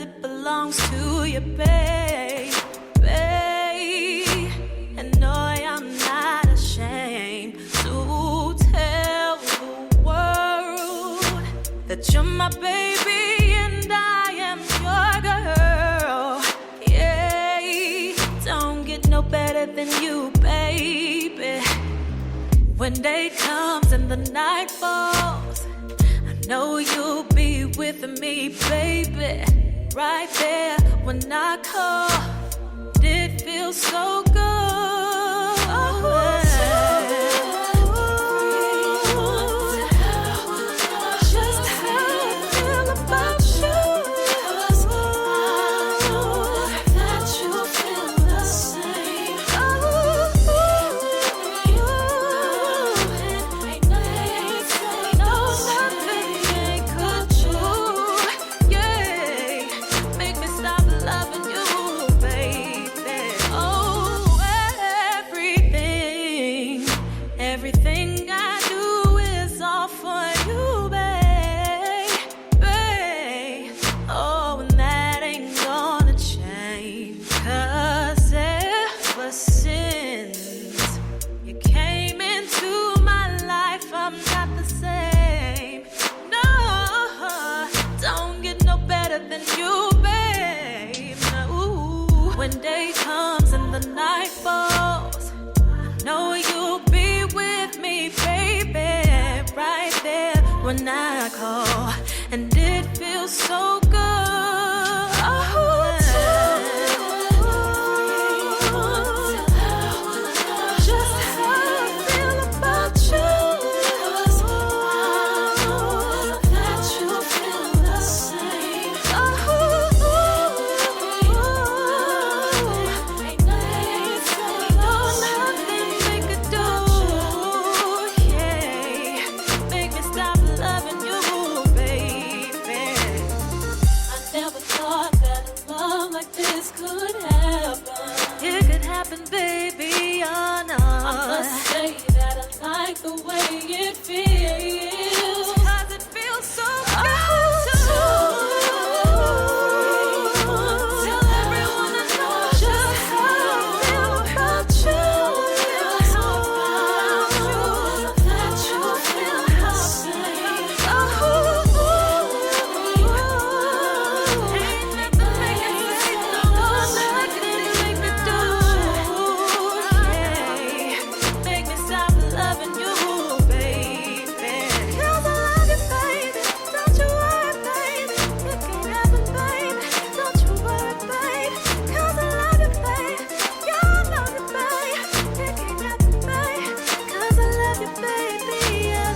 it belongs to you, babe. And no, I'm not ashamed to tell the world that you're my baby and I am your girl. Yeah, don't get no better than you, baby. When day comes and the night falls, I know you'll be with me, baby. Right there when I call, it feels so good. Just how I feel about you. That you feel the same. Ain't nothing they could do. Yeah, make me stop loving you, baby. Oh, everything I do is all for you, babe. Oh, and that ain't gonna change. 'Cause ever since you came into my life, I'm not the same. No, don't get no better than you, babe. No. When day comes and the night falls, I know you'll be with me, baby. Right there when I call, and it feels so good. Just how I feel about you. That you feel the same. Ain't nothing they could do. Yeah, make me stop loving you, baby. I never thought that a love like this could happen. It could happen, baby, oh no. I must say that I like the way it feels. 'Cause it feels so good to tell everyone I know just how I feel about you. That you feel the same. Ain't nothing they can say, no, nothing they can do. Yeah, make me stop loving you, baby. 'Cause I love you, baby. Don't you worry, baby. It can't happen, baby. Don't you worry, baby. 'Cause I love you, baby. You love you, baby. It can't happen, baby. 'Cause I love you, baby. I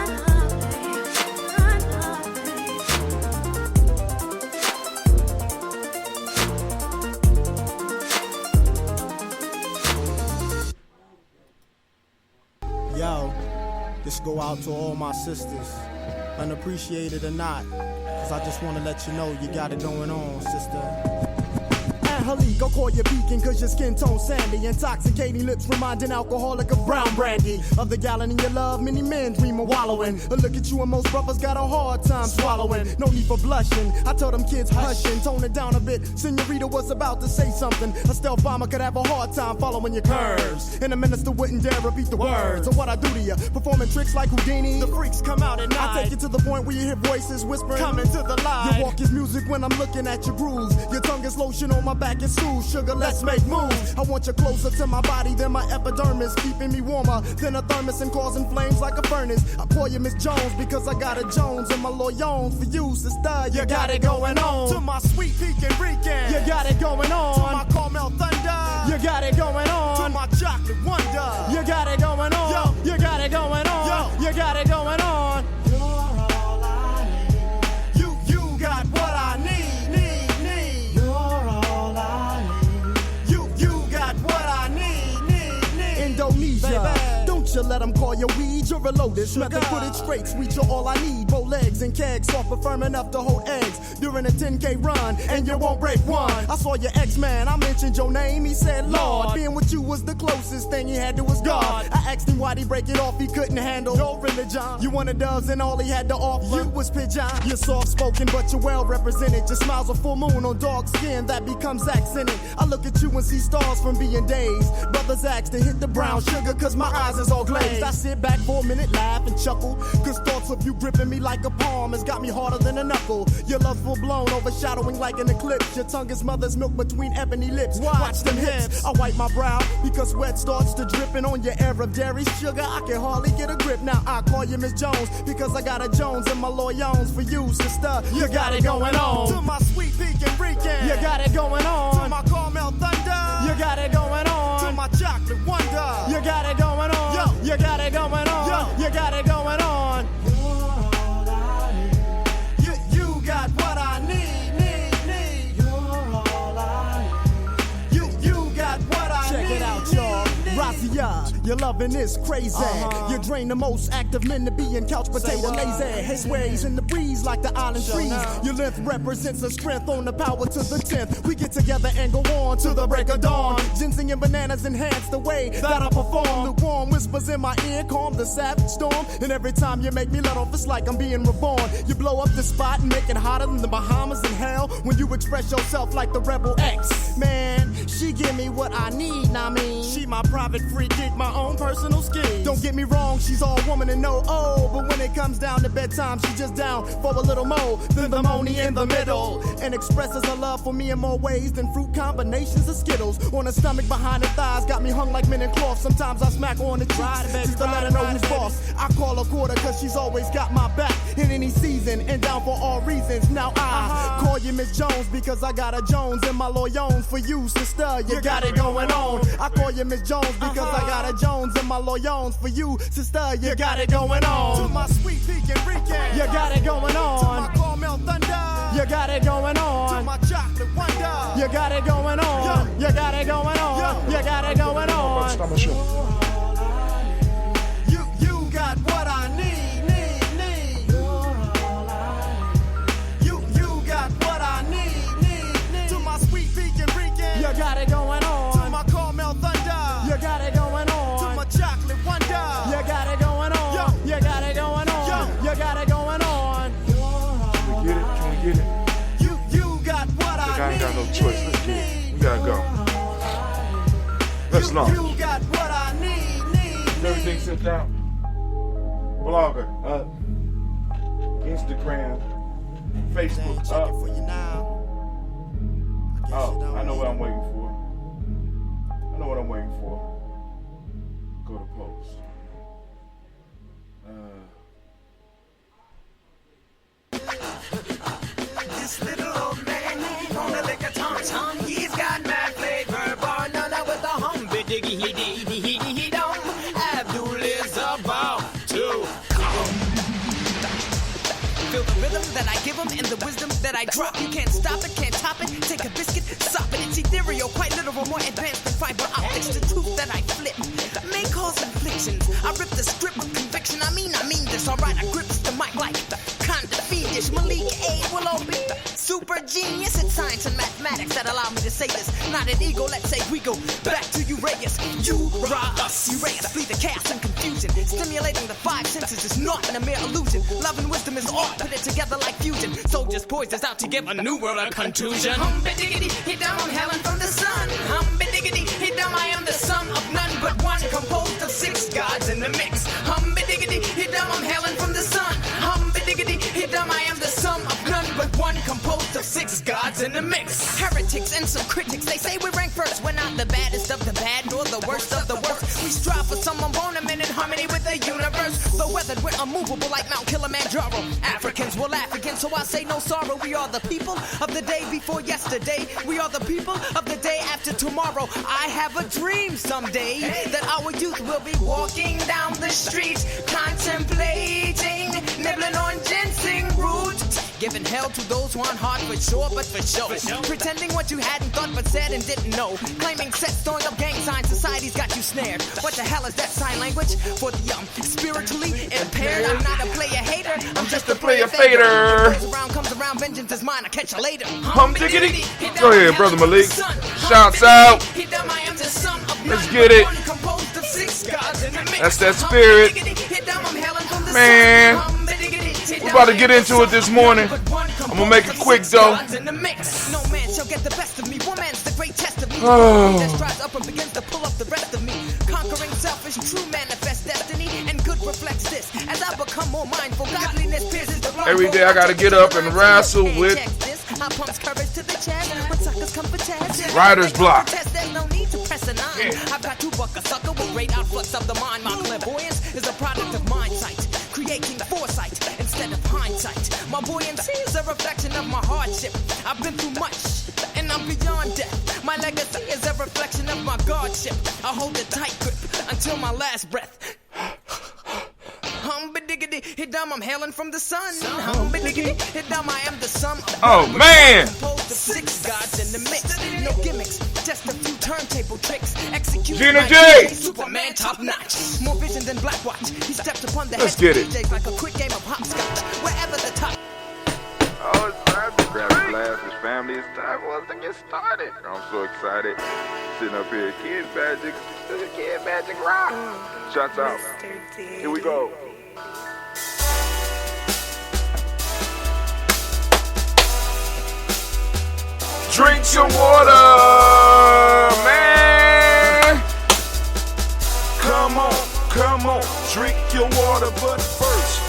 know, Yo, this go out to all my sisters, unappreciated or not, 'cause I just wanna let you know you got it going on, sister. Halik, I'll call you beacon 'cause your skin tone sandy. Intoxicating lips reminding alcoholic of brown brandy. Of the gallon in your love, many men dream of wallowing. But look at you and most brothers got a hard time swallowing. No need for blushing, I told them kids hushing. Tone it down a bit, Senorita was about to say something. A stealth bomber could have a hard time following your curves. And a minister wouldn't dare repeat the words of what I do to you. Performing tricks like Houdini, the freaks come out at night. I take you to the point where you hear voices whispering, come into the light. Your walk is music when I'm looking at your grooves. Your tongue is lotion on my back. It's school, sugar, let's make moves. I want you closer to my body than my epidermis, keeping me warmer than a thermos and causing flames like a furnace. I call you Miss Jones because I got a Jones and my loyons for you, sister. You got it going on. To my sweet Pekin Rican, you got it going on. To my caramel thunder, you got it going on. To my chocolate wonder, you got it going on. Yo, you got it going on. Yo, you got it going on. You're all I need. You got what I need. Indonesia. Don't you let them call you weed, you're a lotus. Method put it straight, sweet, you're all I need. Bold legs and kegs, soft but firm enough to hold eggs during a 10K run, and you won't break one. I saw your ex-man, I mentioned your name, he said Lord. Being with you was the closest thing he had to his God. I asked him why'd he break it off, he couldn't handle your religion. You wanted doves and all he had to offer you was pigeon. You're soft-spoken but you're well-represented. Your smile's a full moon on dark skin that becomes accented. I look at you and see stars from being dazed. Brothers ask to hit the brown sugar cause my eyes is all glazed. I sit back for a minute, laugh and chuckle, cause thoughts of you gripping me like a palm has got me harder than a knuckle. Your love full blown, overshadowing like an eclipse. Your tongue is mother's milk between ebony lips. Watch them hips. I wipe my brow because sweat starts to dripping on your air of dairy sugar. I can hardly get a grip. Now I call you Miss Jones because I got a Jones in my loyons for you, sister. You got it going on. To my sweet pecan Rican, you got it going on. To my caramel thunder, you got it going on. To my chocolate wonder, you got it going on. Yo, you got it going on. Yo, you got it going on. You got what I need. You're all I need. You got what I need. Check it out, y'all. Razia, your loving is crazy. You drain the most active men to be in couch potato lazy. His ways in the breeze like the island trees. Your length represents a strength on the power to the 10th. We get together and go on to the break of dawn. Ginseng and bananas enhance the way that I perform. Lukewarm whispers in my ear calm the savage storm. And every time you make me let off, it's like I'm being reborn. You blow up the spot and make it hotter than the Bahamas in hell. When you express yourself like the Rebel X. Man, she give me what I need, I mean. She my private free kick, my own personal scheme. Don't get me wrong, she's all woman and no oh, but when it comes down to bedtime, she's just down for a little more than the money in the middle, and expresses her love for me in more ways than fruit combinations of Skittles. On her stomach, behind her thighs, got me hung like men in cloth. Sometimes I smack her on the cheeks just to let her know who's boss. I call her quarter cause she's always got my back in any season and down for all reasons. Now I call you Miss Jones because I got a Jones in my loyons for you, sister. You got it going on. I call you Miss Jones because I got a Jones in my loyons for you, sister. You got it going on. To my sweet pecan Rican, you got it going on. To my caramel thunder, you got it going on. To my chocolate wonder, you got it going on. You got it going on. You got it going on. You got what I need. You got what I need. To my sweet pecan Rican, you got it going on. To my caramel thunder, you got it going on. To my chocolate wonder, you got it going on. You got it going on. You got it going on. Can we get it? Can we get it? You got what I ain't got no choice. Let's get it. We gotta go. Let's launch. You got what I need. Everything set down. Blogger up. Instagram. Facebook up. For you now. Oh, I know what I'm waiting for. I know what I'm waiting for. Go to post. This little old man on the liquor tongue, he's got mad flavor, bar none with a humby diggy he dum. Abdul is about to come. Feel the rhythm that I give him and the wisdom that I drop. You can't stop it, can't top it. Take a biscuit, sop it. It's ethereal, quite literal, more advanced than fiber optics. The truth that I flip may cause inflictions. I rip the script with conviction. I mean this. Alright, I grip the mic like the kind of fiendish. Malik A will open. Super genius at science and mathematics that allow me to say this. Not an ego, let's say we go back to Uraeus. You rob us, Uraeus, flee the chaos and confusion. Stimulating the five senses is not a mere illusion. Love and wisdom is art, put it together like fusion. Soldiers poised us out to give a new world a contusion. Humby-diggity, hit down on heaven from the sun. Humby-diggity, hit down, I am the sum of none but one, composed of 6 gods in the mix. Humby-diggity, hit down, I'm hailing from the sun. Humby-diggity, hit down, I am the sum of none but one, composed of 6 gods in the mix. Heretics and some critics, they say we rank first. We're not the baddest of the bad, nor the worst of the worst. We strive for some embodiment in harmony with the universe. Though weathered, we're unmovable like Mount Kilimanjaro. Africans will laugh again, so I say no sorrow. We are the people of the day before yesterday. We are the people of the day after tomorrow. I have a dream someday that our youth will be walking down the streets, contemplating, nibbling on ginseng root. Giving hell to those who aren't hard for sure, but for sure. Pretending what you hadn't thought but said and didn't know. Claiming sets, throwing up gang signs, society's got you snared. What the hell is that sign language? For the spiritually impaired, I'm not a player hater, I'm just a player fader. What goes around comes around, vengeance is mine, I'll catch you later. Diggity. Go ahead, Brother Malik. Shouts out. Let's get it. That's that spirit. Man, we're about to get into it this morning. I'm gonna make it quick though. Oh. Conquering selfish, true manifest destiny, and good reflects this. As I become more mindful, godliness pierces the wrong. Every day I gotta get up and wrestle with writer's block. There's no need to press a nine. I've got to buck a sucker with great outflux of the mind. My clairvoyance is a product of mind sight, creating foresight instead of hindsight. My buoyancy is a reflection of my hardship. I've been through much, and I'm beyond death. My legacy is a reflection of my godship. I hold a tight grip until my last breath. I'm hailing from the sun. I am the sum of composed of 6 gods in the mix. No gimmicks, just a few turntable tricks. Execute Gye-Nyame. Superman top notch. More vision than Black Watch. He stepped upon the Let's head get of it. DJs like a quick game of hopscotch. Wherever the top. Oh, it's time to grab your glasses, family. It's time for us to get started. I'm so excited. Sitting up here, Kid Magic Rock. Shouts out. Here we go. Drink some water, man. Come on, drink your water, but first,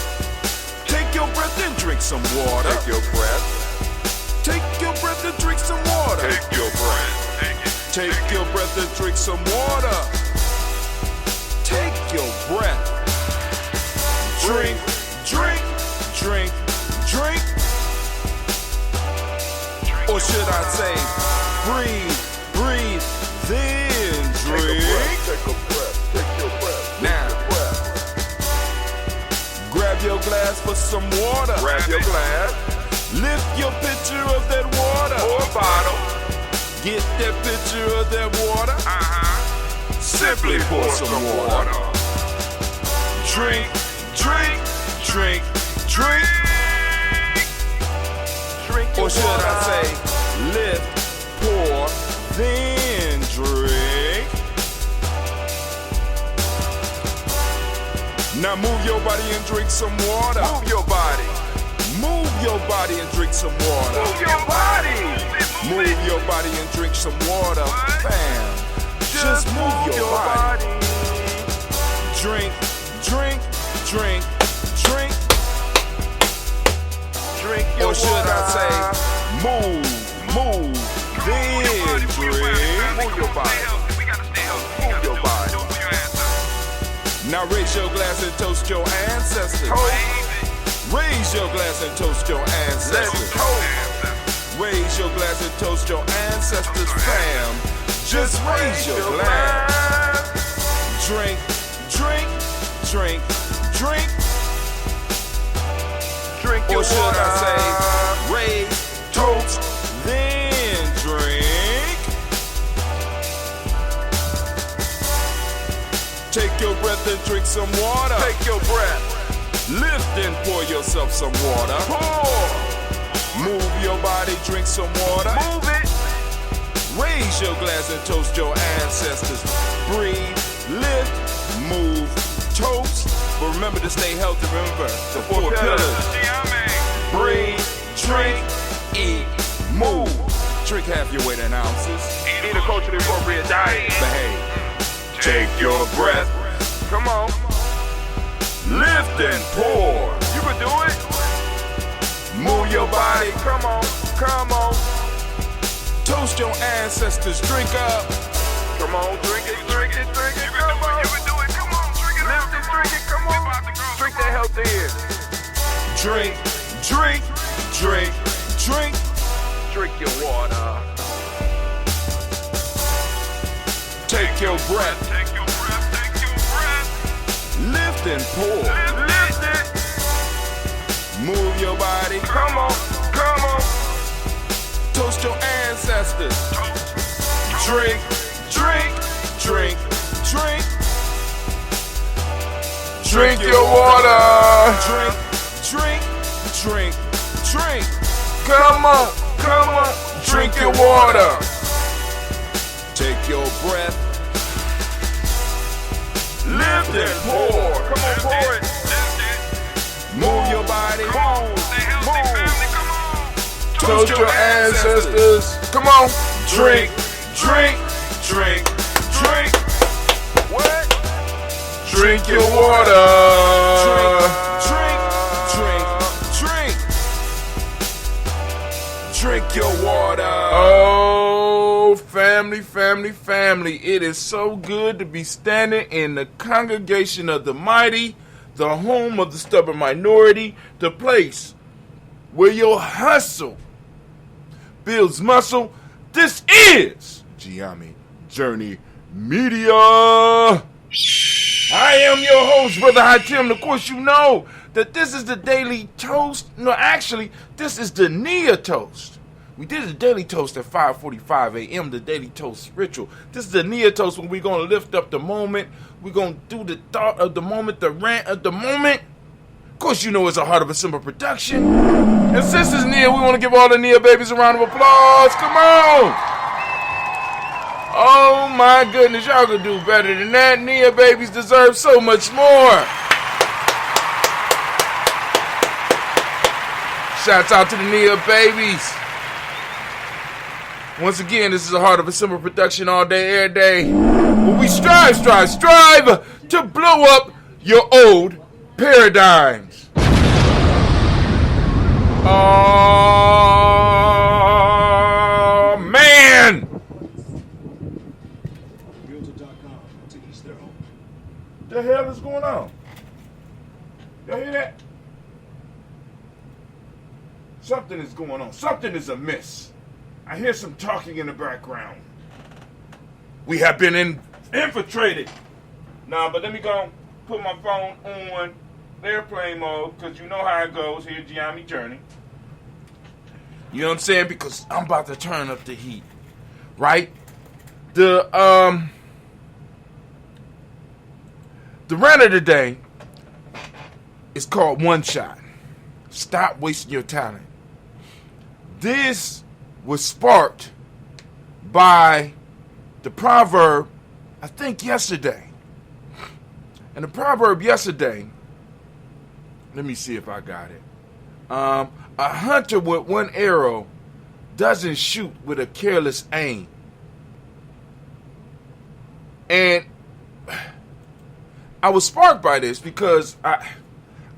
take your breath and drink some water. Take your breath. Take your breath and drink some water. Take your breath. Take your breath and drink some water. Take your breath. Drink, drink, drink, drink. Or should I say, breathe, then drink. Take a breath, take your breath. Now, grab your glass for some water. Grab your glass. Lift your pitcher of that water. Or bottle. Get that pitcher of that water. Simply pour some water. Drink, drink, drink, drink. Or should I say, lift, pour, then drink. Now move your body and drink some water. Move your body. Move your body and drink some water. Move your body. Move your body and drink some water. Bam. Just move your body. Drink, drink, drink, drink. Or should I say, move, then drink. Move your body. Move your body. Now raise your glass and toast your ancestors. Raise your glass and toast your ancestors. Raise your glass and toast your ancestors, fam. Just raise your glass. Drink, drink, drink, drink. Or should I say, raise, toast, then drink. Take your breath and drink some water. Take your breath. Lift and pour yourself some water. Pour. Move your body, drink some water. Move it. Raise your glass and toast your ancestors. Breathe, lift, move, toast. But remember to stay healthy. Remember the 4 pillars. Breathe, drink, eat, move. Drink half your weight in ounces. Eat a culturally appropriate diet. Behave. Take your breath. Come on. Lift and pour. You can do it. Move your body. Come on. Come on. Toast your ancestors. Drink up. Come on. Drink it. Drink it. Drink it. Come on. You can do it. Come on. Drink it. Lift and drink it. Come on. Drink that health in. Drink. Drink. Drink. Drink. Drink your water. Take your breath. Take your breath. Take your breath. Lift and pour. Lift it. Move your body. Come on, come on. Toast your ancestors. Drink, drink, drink, drink. Drink your water. Drink, drink, drink, drink. Come on, come on. Drink your water. Take your breath. Lift and pour. Come on, pour it. Move your body. Move. Toast your ancestors. Come on. Drink, drink, drink, drink. What? Drink your water. Drink, drink, drink, drink. Drink your water. Oh, family, family, family. It is so good to be standing in the congregation of the mighty, the home of the stubborn minority, the place where your hustle builds muscle. This is Gye-Nyame Journey Media. I am your host, Brother High Tim. Of course, you know that this is the Daily Toast. No, actually, this is the Nia Toast. We did the Daily Toast at 5:45 a.m., the Daily Toast ritual. This is the Nia Toast when we're going to lift up the moment. We're going to do the thought of the moment, the rant of the moment. Of course, you know it's a Heart of a Simple production. And since it's Nia, we want to give all the Nia babies a round of applause. Come on. Oh my goodness, y'all could do better than that. Nia babies deserve so much more. Shouts out to the Nia babies. Once again, this is a Heart of a Simple production all day, every day. Where we strive to blow up your old paradigms. Oh, man. The hell is going on? Y'all hear that? Something is going on. Something is amiss. I hear some talking in the background. We have been infiltrated. Nah, but let me go put my phone on airplane mode, because you know how it goes here at Gye-Nyame Journey. You know what I'm saying? Because I'm about to turn up the heat. Right? The rant of the day is called One Shot. Stop wasting your talent. This was sparked by the proverb, I think yesterday. And the proverb yesterday, let me see if I got it. A hunter with one arrow doesn't shoot with a careless aim. And I was sparked by this because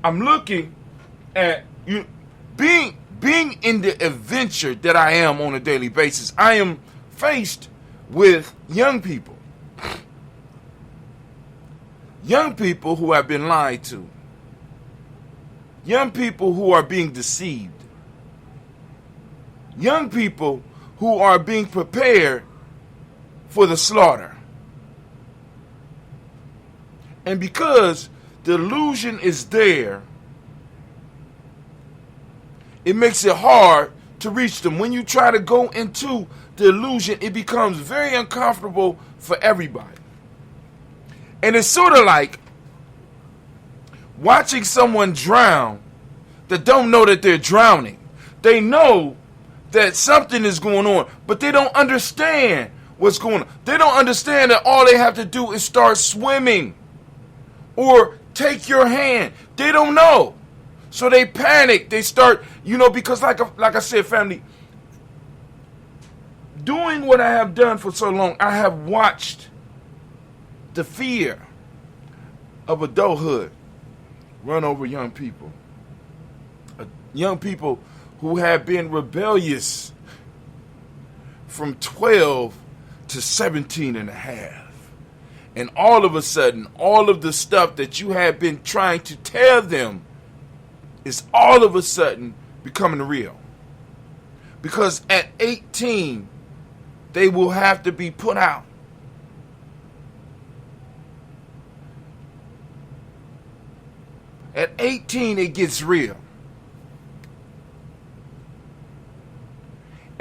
I'm looking at you being in the adventure that I am on a daily basis. I am faced with young people. Young people who have been lied to. Young people who are being deceived. Young people who are being prepared for the slaughter. And because the illusion is there, it makes it hard to reach them. When you try to go into the illusion, it becomes very uncomfortable for everybody. And it's sort of like watching someone drown that don't know that they're drowning. They know that something is going on, but they don't understand what's going on. They don't understand that all they have to do is start swimming or take your hand. They don't know. So they panic. They start, because like I said, family, doing what I have done for so long, I have watched the fear of adulthood run over young people. Young people who have been rebellious from 12 to 17 and a half. And all of a sudden, all of the stuff that you have been trying to tell them is all of a sudden becoming real. Because at 18, they will have to be put out. At 18, it gets real.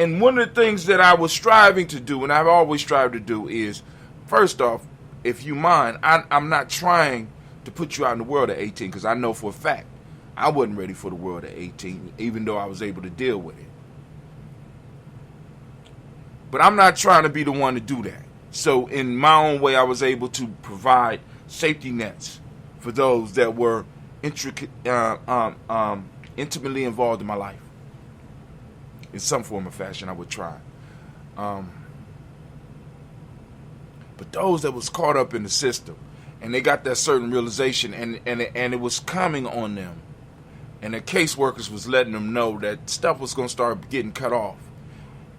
And one of the things that I was striving to do, and I've always strived to do, is, first off, if you mind, I'm not trying to put you out in the world at 18, because I know for a fact I wasn't ready for the world at 18, even though I was able to deal with it. But I'm not trying to be the one to do that. So in my own way, I was able to provide safety nets for those that were intimately involved in my life. In some form or fashion, I would try. But those that was caught up in the system, and they got that certain realization, and it was coming on them, and the caseworkers was letting them know that stuff was going to start getting cut off,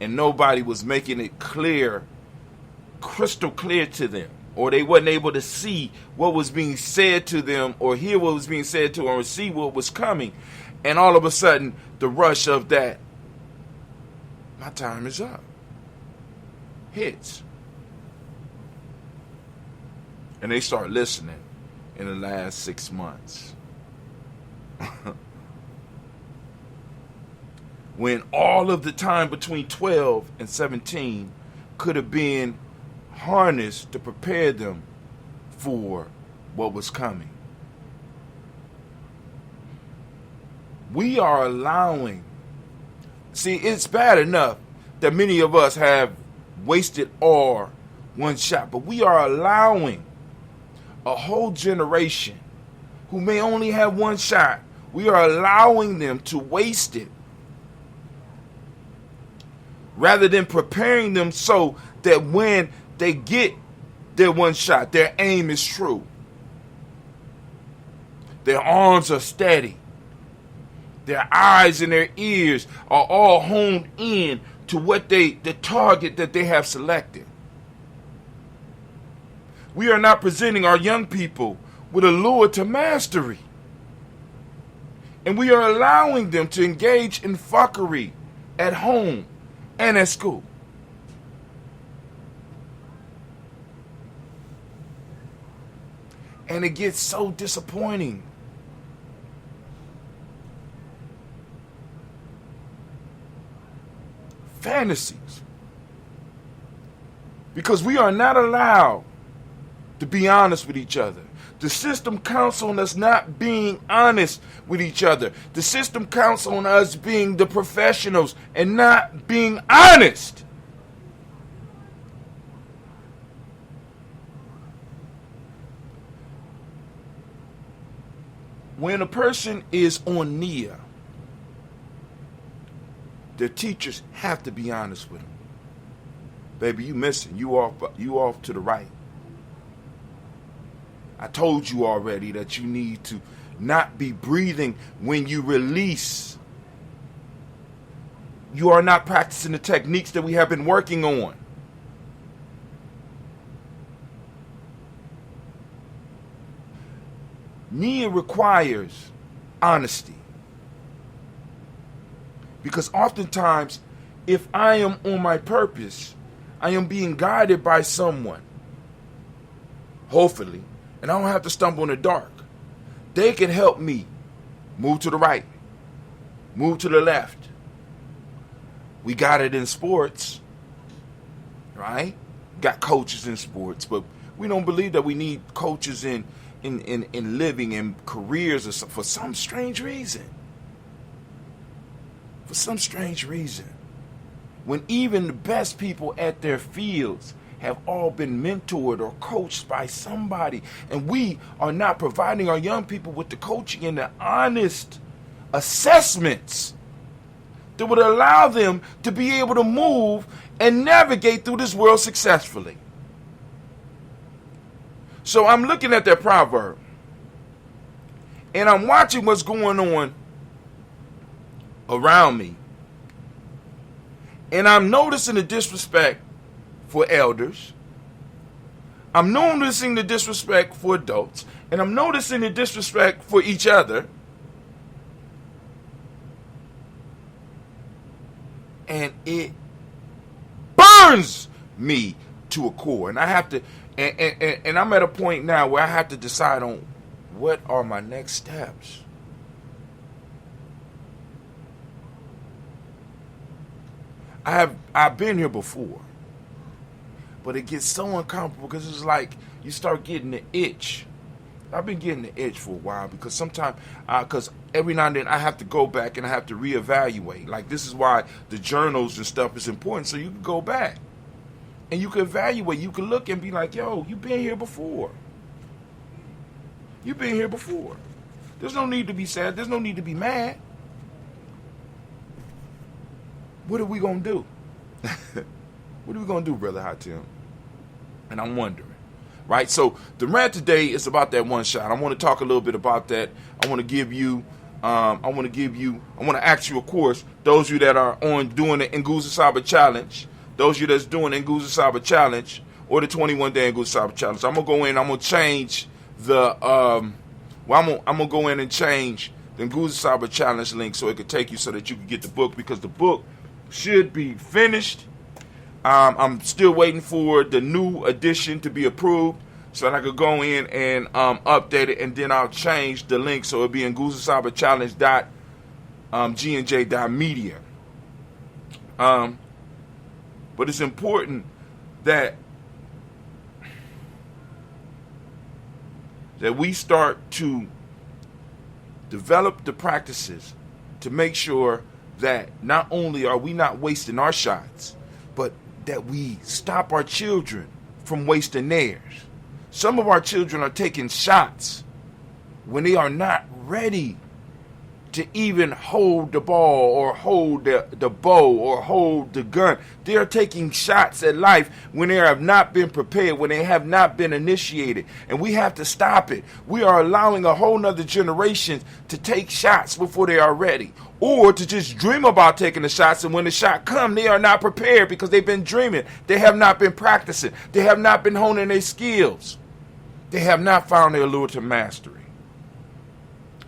and nobody was making it clear, crystal clear to them, or they wasn't able to see what was being said to them, or hear what was being said to them, or see what was coming, and all of a sudden, the rush of that, my time is up, hits. And they start listening in the last 6 months. When all of the time between 12 and 17 could have been harnessed to prepare them for what was coming. We are allowing, see, it's bad enough that many of us have wasted our one shot, but we are allowing a whole generation who may only have one shot, we are allowing them to waste it rather than preparing them so that when they get their one shot, their aim is true. Their arms are steady. Their eyes and their ears are all honed in to what the target that they have selected. We are not presenting our young people with a lure to mastery. And we are allowing them to engage in fuckery at home and at school. And it gets so disappointing. Fantasies. Because we are not allowed to be honest with each other. The system counts on us not being honest with each other. The system counts on us being the professionals and not being honest. When a person is on NIA, their teachers have to be honest with them. Baby, you missing. You off to the right. I told you already that you need to not be breathing when you release. You are not practicing the techniques that we have been working on. NIA requires honesty. Because oftentimes, if I am on my purpose, I am being guided by someone. Hopefully. And I don't have to stumble in the dark. They can help me move to the right, move to the left. We got it in sports, right? Got coaches in sports, but we don't believe that we need coaches in living and careers for some strange reason. For some strange reason. When even the best people at their fields have all been mentored or coached by somebody, and we are not providing our young people with the coaching and the honest assessments that would allow them to be able to move and navigate through this world successfully. So I'm looking at that proverb, and I'm watching what's going on around me, and I'm noticing the disrespect for elders. I'm noticing the disrespect for adults, and I'm noticing the disrespect for each other. And it burns me to a core. And I have to, and I'm at a point now where I have to decide on what are my next steps. I've been here before. But it gets so uncomfortable because it's like you start getting the itch. I've been getting the itch for a while because sometimes, because every now and then I have to go back and I have to reevaluate. Like, this is why the journals and stuff is important, so you can go back and you can evaluate. You can look and be like, yo, you've been here before. You've been here before. There's no need to be sad. There's no need to be mad. What are we going to do? What are we going to do, Brother Hatim? And I'm wondering. Right, so the rant today is about that one shot. I want to talk a little bit about that. I want to ask you, of course, those of you that are on doing the Nguza Saba Challenge, those of you that's doing the Nguza Saba Challenge or the 21-day Nguza Saba Challenge, I'm gonna go in. I'm gonna change the I'm gonna go in and change the Nguza Saba Challenge link so it could take you so that you can get the book, because the book should be finished. I'm still waiting for the new edition to be approved so that I could go in and update it, and then I'll change the link so it'll be in GNJ.media. But it's important that we start to develop the practices to make sure that not only are we not wasting our shots, but that we stop our children from wasting theirs. Some of our children are taking shots when they are not ready to even hold the ball or hold the bow or hold the gun. They are taking shots at life when they have not been prepared, when they have not been initiated. And we have to stop it. We are allowing a whole nother generation to take shots before they are ready, or to just dream about taking the shots, and when the shot comes, they are not prepared because they've been dreaming. They have not been practicing. They have not been honing their skills. They have not found their allure to mastery.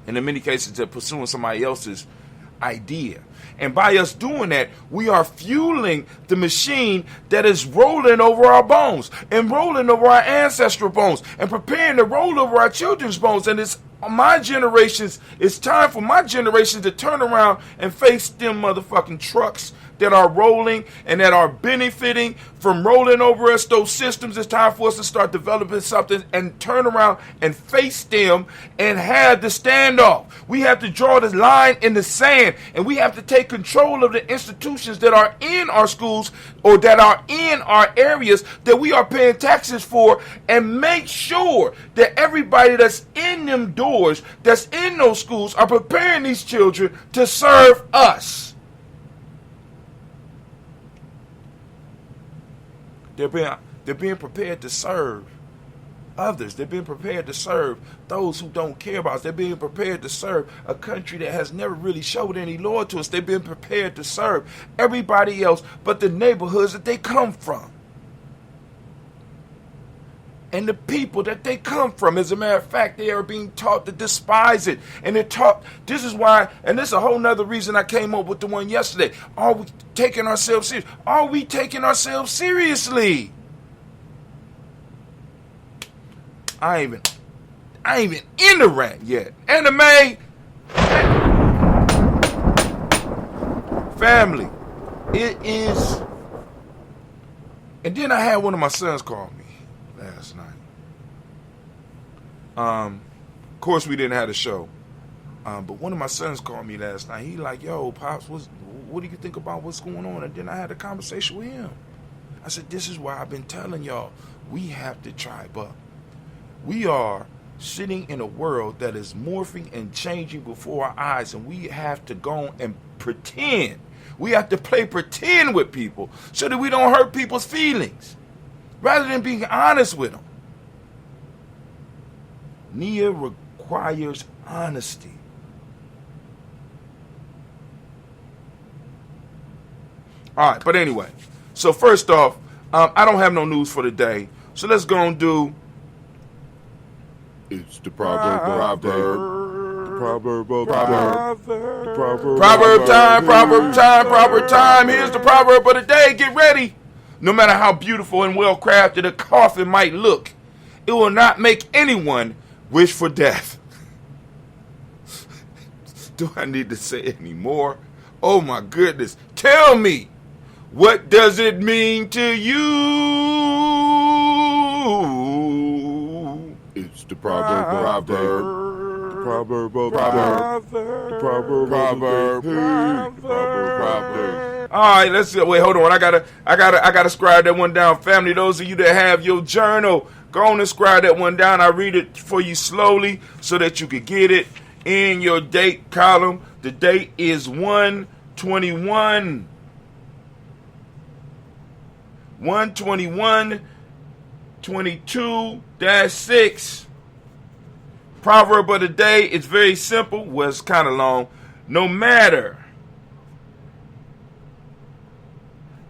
And in many cases, they're pursuing somebody else's idea. And by us doing that, we are fueling the machine that is rolling over our bones and rolling over our ancestral bones and preparing to roll over our children's bones. And it's time for my generation to turn around and face them motherfucking trucks that are rolling and that are benefiting from rolling over us, those systems. It's time for us to start developing something and turn around and face them and have the standoff. We have to draw the line in the sand, and we have to take control of the institutions that are in our schools or that are in our areas that we are paying taxes for, and make sure that everybody that's in them doors, that's in those schools, are preparing these children to serve us. They're being prepared to serve others. They're being prepared to serve those who don't care about us. They're being prepared to serve a country that has never really showed any loyalty to us. They've been prepared to serve everybody else but the neighborhoods that they come from and the people that they come from. As a matter of fact, they are being taught to despise it. And they're taught, this is why, and this is a whole nother reason I came up with the one yesterday. Are we taking ourselves serious? Are we taking ourselves seriously? I ain't even in the rant yet. Anime, family, it is. And then I had one of my sons call me last night. Of course, we didn't have the show. But one of my sons called me last night. He like, yo, Pops, what do you think about what's going on? And then I had a conversation with him. I said, this is why I've been telling y'all, we have to tribe up. We are sitting in a world that is morphing and changing before our eyes, and we have to go and pretend. We have to play pretend with people so that we don't hurt people's feelings, rather than being honest with them. Nia requires honesty. All right, but anyway, so first off, I don't have no news for today, so let's go and do. It's the proverb time. Here's the proverb of the day. Get ready. No matter how beautiful and well crafted a coffin might look, it will not make anyone wish for death. Do I need to say any more? Oh my goodness. Tell me, What does it mean to you? It's the proverb. The proverb of the day. Proverb. All right, let's go. Wait, hold on. I gotta scribe that one down, family. Those of you that have your journal, go on and scribe that one down. I read it for you slowly so that you can get it in your date column. The date is 1/21. 1/21/22-6. Proverb of the day is very simple. Well, it's kind of long. No matter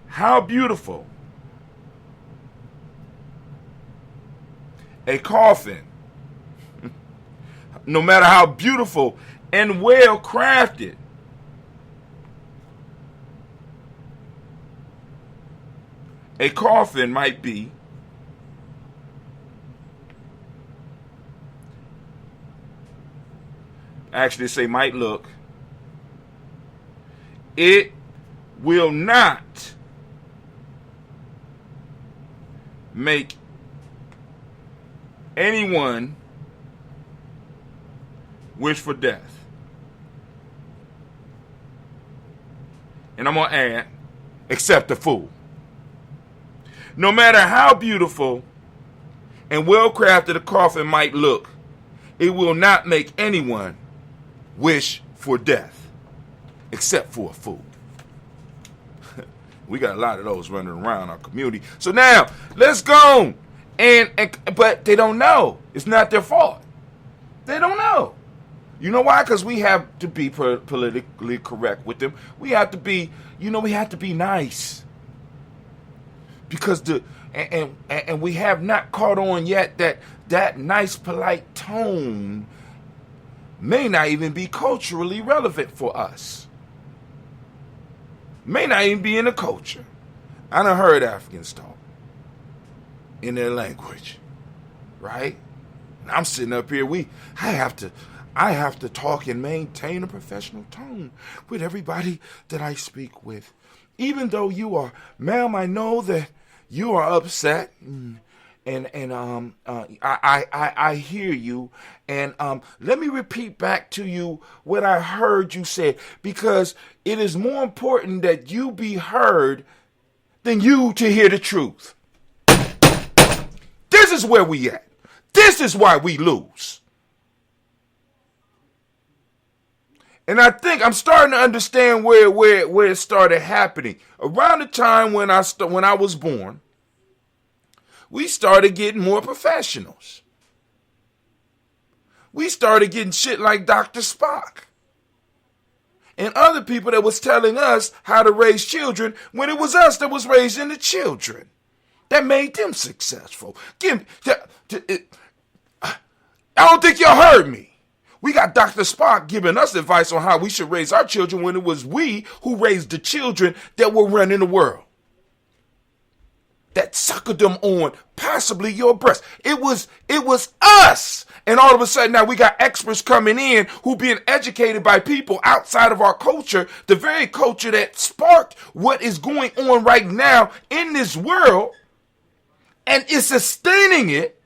how beautiful a coffin, no matter how beautiful and well crafted a coffin might be, actually say might look, it will not make anyone wish for death. And I'm going to add, except the fool. No matter how beautiful and well crafted a coffin might look, it will not make anyone wish for death, except for a fool. We got a lot of those running around our community. So now, let's go. But they don't know. It's not their fault. They don't know. You know why? Because we have to be politically correct with them. We have to be, we have to be nice. Because and we have not caught on yet that nice, polite tone may not even be culturally relevant for us. May not even be in the culture. I done heard Africans talk in their language, right? And I'm sitting up here. I have to talk and maintain a professional tone with everybody that I speak with. Even though you are, ma'am, I know that you are upset, and I hear you, and let me repeat back to you what I heard you say, because it is more important that you be heard than you to hear the truth. This is where we at. This is why we lose. And I think I'm starting to understand where it started happening. Around the time when I was born, we started getting more professionals. We started getting shit like Dr. Spock and other people that was telling us how to raise children when it was us that was raising the children that made them successful. I don't think y'all heard me. We got Dr. Spock giving us advice on how we should raise our children when it was we who raised the children that were running the world, that suckered them on possibly your breast. It was us. And all of a sudden now we got experts coming in who being educated by people outside of our culture, the very culture that sparked what is going on right now in this world and is sustaining it.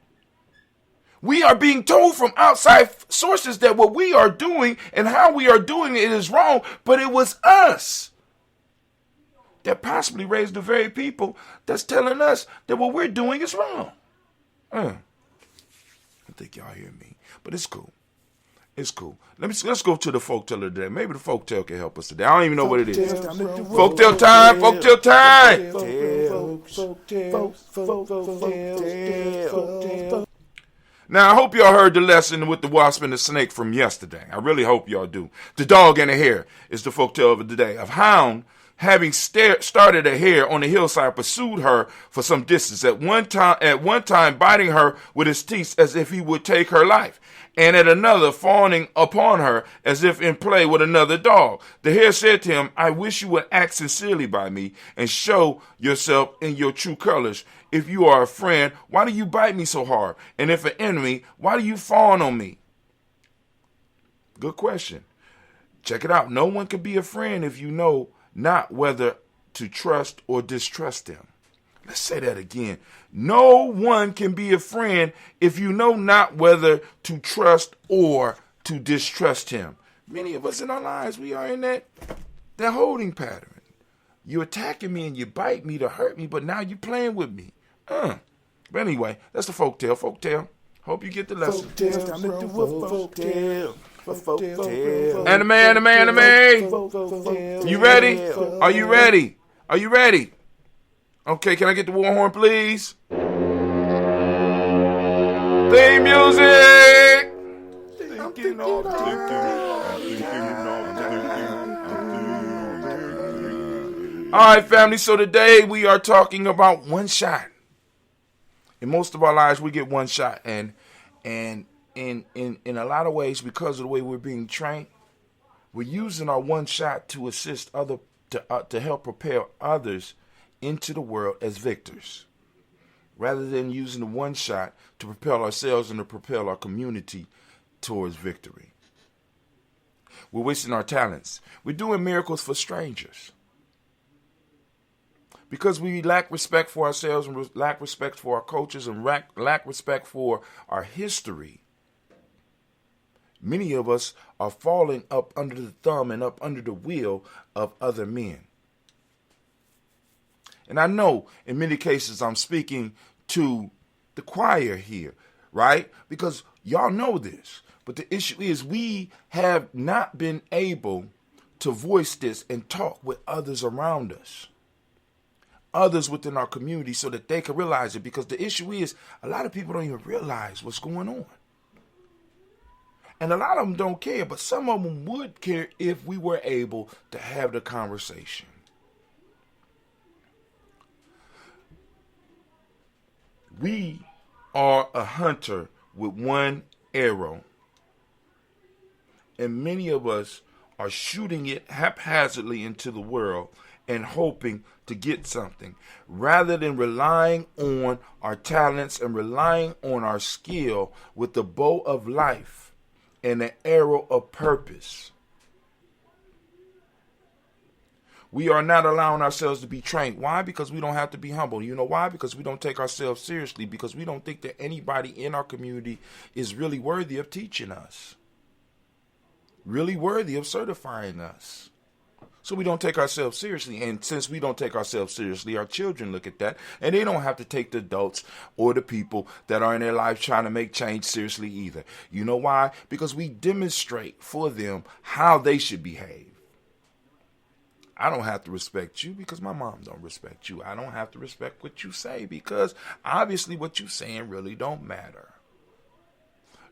We are being told from outside sources that what we are doing and how we are doing it is wrong, but it was us that possibly raised the very people that's telling us that what we're doing is wrong. I don't think y'all hear me, but it's cool. It's cool. Let's go to the folktale of the day. Maybe the folktale can help us today. I don't even know what it is. Folktale time. Folktale time. Now, I hope y'all heard the lesson with the wasp and the snake from yesterday. I really hope y'all do. The dog and the hare is the folktale of the day. A hound, having started a hare on the hillside, pursued her for some distance, at one time biting her with his teeth as if he would take her life, and at another fawning upon her as if in play with another dog. The hare said to him, I wish you would act sincerely by me and show yourself in your true colors. If you are a friend, why do you bite me so hard? And if an enemy, why do you fawn on me? Good question. Check it out. No one can be a friend if you know not whether to trust or distrust them. Let's say that again. No one can be a friend if you know not whether to trust or to distrust him. Many of us in our lives, we are in that holding pattern. You're attacking me and you bite me to hurt me, but now you're playing with me. But anyway, that's the folktale. Hope you get the lesson. Anime. You ready? Are you ready? Are you ready? Okay, can I get the war horn, please? Theme music! All right, family, so today we are talking about one shot. In most of our lives, we get one shot, and in a lot of ways, because of the way we're being trained, we're using our one shot to assist to help propel others into the world as victors, rather than using the one shot to propel ourselves and to propel our community towards victory. We're wasting our talents. We're doing miracles for strangers. Because we lack respect for ourselves and lack respect for our cultures and lack respect for our history, many of us are falling up under the thumb and up under the wheel of other men. And I know in many cases I'm speaking to the choir here, right? Because y'all know this. But the issue is we have not been able to voice this and talk with others around us, others within our community, so that they can realize it. Because the issue is a lot of people don't even realize what's going on. And a lot of them don't care, but some of them would care if we were able to have the conversation. We are a hunter with one arrow, and many of us are shooting it haphazardly into the world and hoping to get something, rather than relying on our talents and relying on our skill with the bow of life and an arrow of purpose. We are not allowing ourselves to be trained. Why? Because we don't have to be humble. You know why? Because we don't take ourselves seriously. Because we don't think that anybody in our community is really worthy of teaching us, really worthy of certifying us. So we don't take ourselves seriously. And since we don't take ourselves seriously, our children look at that, and they don't have to take the adults or the people that are in their life trying to make change seriously either. You know why? Because we demonstrate for them how they should behave. I don't have to respect you because my mom don't respect you. I don't have to respect what you say because obviously what you're saying really don't matter.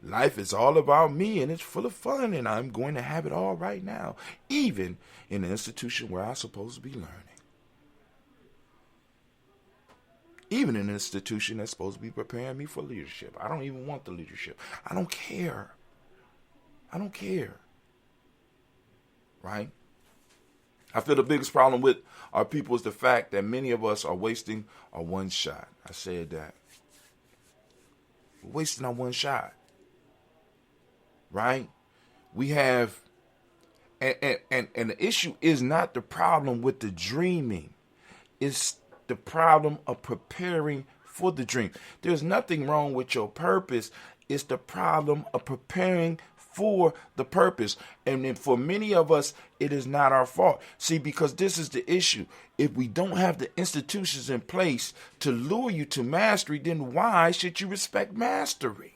Life is all about me and it's full of fun, and I'm going to have it all right now, even in the institution where I'm supposed to be learning. Even in an institution that's supposed to be preparing me for leadership. I don't even want the leadership. I don't care. Right? I feel the biggest problem with our people is the fact that many of us are wasting our one shot. I said that. We're wasting our one shot. Right? We have, and the issue is not the problem with the dreaming. It's the problem of preparing for the dream. There's nothing wrong with your purpose. It's the problem of preparing for the purpose. And then for many of us, it is not our fault. See, because this is the issue. If we don't have the institutions in place to lure you to mastery, then why should you respect mastery?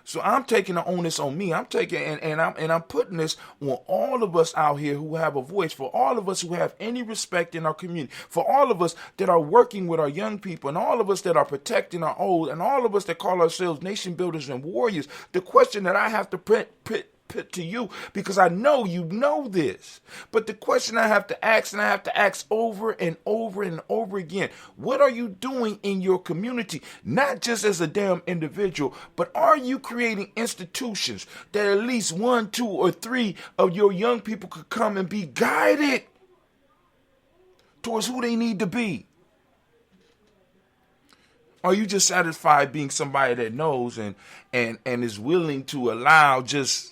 So I'm taking the onus on me. I'm taking and I'm putting this on all of us out here who have a voice, for all of us who have any respect in our community, for all of us that are working with our young people, and all of us that are protecting our old, and all of us that call ourselves nation builders and warriors. The question that I have to put to you, because I know you know this, but the question I have to ask, and I have to ask over and over and over again, what are you doing in your community? Not just as a damn individual, but are you creating institutions that at least 1, 2, or 3 of your young people could come and be guided towards who they need to be? Are you just satisfied being somebody that knows and is willing to allow just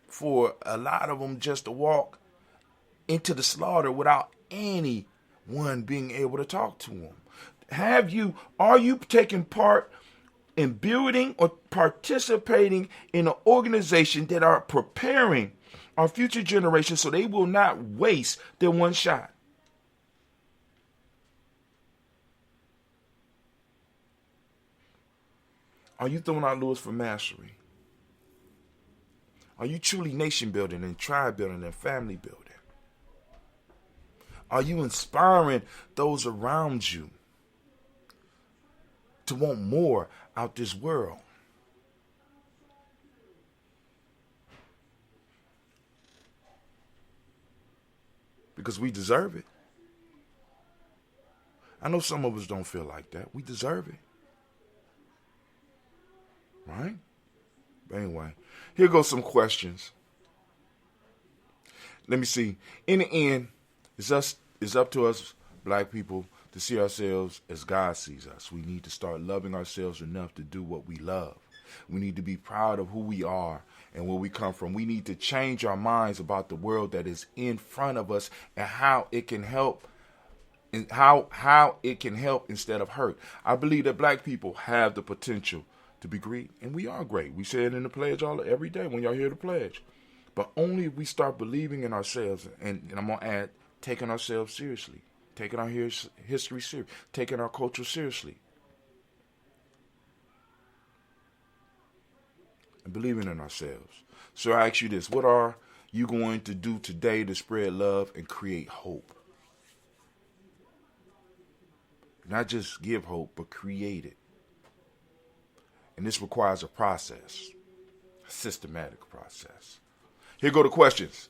for a lot of them just to walk into the slaughter without anyone being able to talk to them? Are you taking part in building or participating in an organization that are preparing our future generations so they will not waste their one shot? Are you throwing out lures for mastery? Are you truly nation building and tribe building and family building? Are you inspiring those around you to want more out this world? Because we deserve it. I know some of us don't feel like that. We deserve it. Right? But anyway, here goes some questions. Let me see. In the end, it's up to us, black people, to see ourselves as God sees us. We need to start loving ourselves enough to do what we love. We need to be proud of who we are and where we come from. We need to change our minds about the world that is in front of us and how it can help, and how it can help instead of hurt. I believe that black people have the potential to be great, and we are great. We say it in the pledge every day when y'all hear the pledge. But only if we start believing in ourselves, and I'm going to add, taking ourselves seriously, taking our history seriously, taking our culture seriously, and believing in ourselves. So I ask you this: what are you going to do today to spread love and create hope? Not just give hope, but create it. And this requires a process, a systematic process. Here go the questions.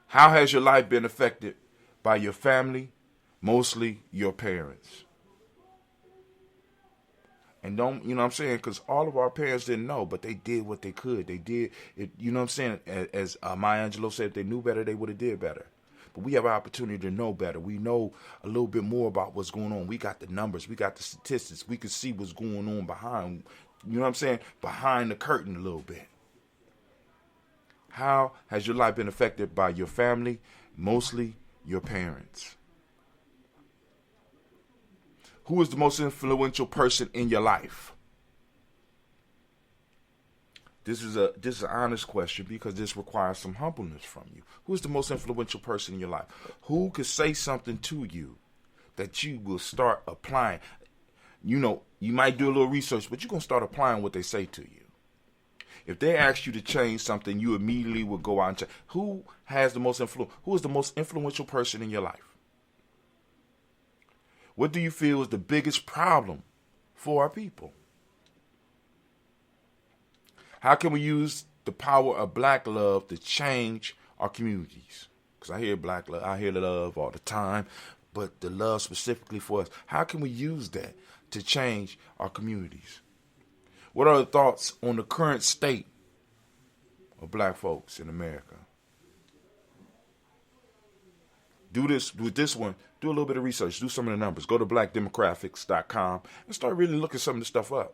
How has your life been affected by your family, mostly your parents? And don't, you know what I'm saying? Because all of our parents didn't know, but they did what they could. They did it, you know what I'm saying? As Maya Angelou said, if they knew better, they would have did better. But we have an opportunity to know better. We know a little bit more about what's going on. We got the numbers. We got the statistics. We can see what's going on behind, you know what I'm saying, behind the curtain a little bit. How has your life been affected by your family, mostly your parents? Who is the most influential person in your life? This is an honest question because this requires some humbleness from you. Who is the most influential person in your life? Who could say something to you that you will start applying? You know, you might do a little research, but you're going to start applying what they say to you. If they ask you to change something, you immediately will go out and change. Who has the most influence? Who is the most influential person in your life? What do you feel is the biggest problem for our people? How can we use the power of black love to change our communities? Because I hear black love, I hear love all the time, but the love specifically for us. How can we use that to change our communities? What are the thoughts on the current state of black folks in America? Do this with this one. Do a little bit of research. Do some of the numbers. Go to blackdemographics.com and start really looking some of the stuff up.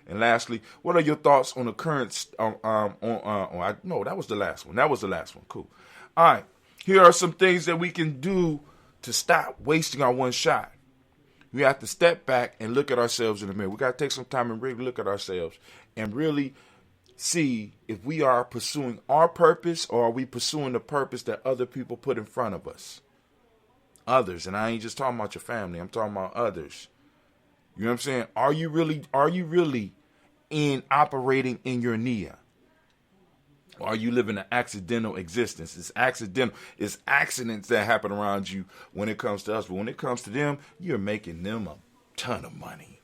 And lastly, what are your thoughts on the current? No, that was the last one. That was the last one. Cool. All right. Here are some things that we can do to stop wasting our one shot. We have to step back and look at ourselves in the mirror. We got to take some time and really look at ourselves and really see if we are pursuing our purpose or are we pursuing the purpose that other people put in front of us. Others, and I ain't just talking about your family. I'm talking about others. You know what I'm saying? Are you really in operating in your Nia? Or are you living an accidental existence? It's accidental. It's accidents that happen around you when it comes to us. But when it comes to them, you're making them a ton of money.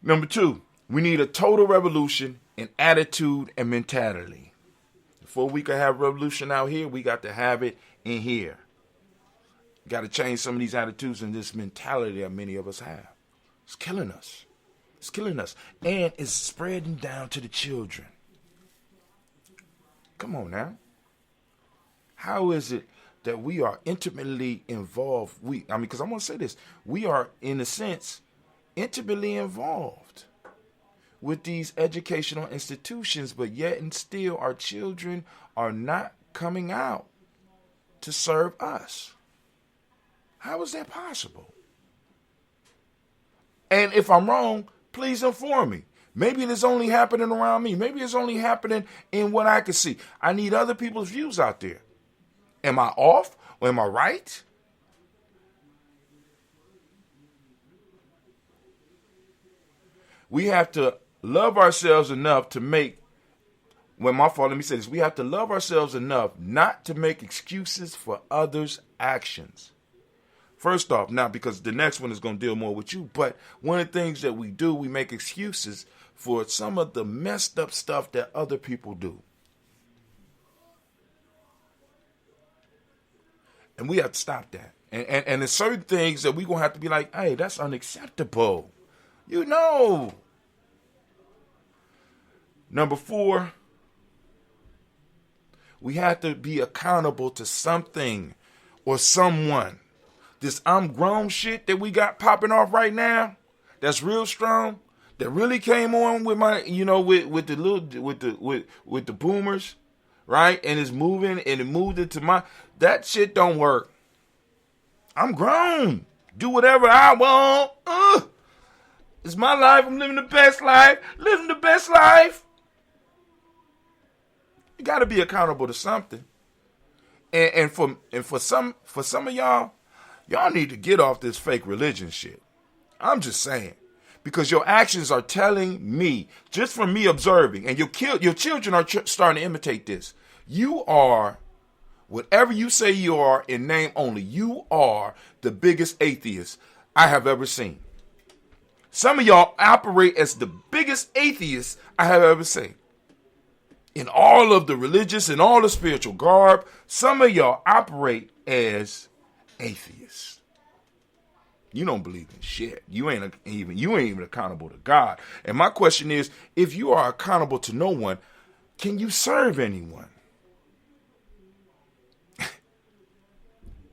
Number 2, we need a total revolution in attitude and mentality. Before we can have revolution out here, we got to have it in here. We got to change some of these attitudes and this mentality that many of us have. It's killing us. It's killing us. And it's spreading down to the children. Come on now. How is it that we are intimately involved? Because I'm going to say this. We are, in a sense, intimately involved with these educational institutions, but yet and still our children are not coming out to serve us. How is that possible? And if I'm wrong, please inform me. Maybe it's only happening around me. Maybe it's only happening in what I can see. I need other people's views out there. Am I off or am I right? We have to love ourselves enough to make, let me say this, we have to love ourselves enough not to make excuses for others' actions. First off, now because the next one is going to deal more with you, but one of the things that we do, we make excuses for some of the messed up stuff that other people do. And we have to stop that. And there's certain things that we're going to have to be like, hey, that's unacceptable. You know. Number 4, we have to be accountable to something or someone. This I'm grown shit that we got popping off right now, that's real strong, that really came on with my, with the boomers, right? And it's moving and it moved into that shit don't work. I'm grown. Do whatever I want. It's my life. I'm living the best life. Living the best life. You got to be accountable to something. And for some of y'all need to get off this fake religion shit. I'm just saying. Because your actions are telling me, just from me observing, and your children are starting to imitate this. You are, whatever you say you are in name only, you are the biggest atheist I have ever seen. Some of y'all operate as the biggest atheists I have ever seen. In all of the religious and all the spiritual garb, some of y'all operate as atheists. You don't believe in shit. You ain't even accountable to God. And my question is, if you are accountable to no one, can you serve anyone?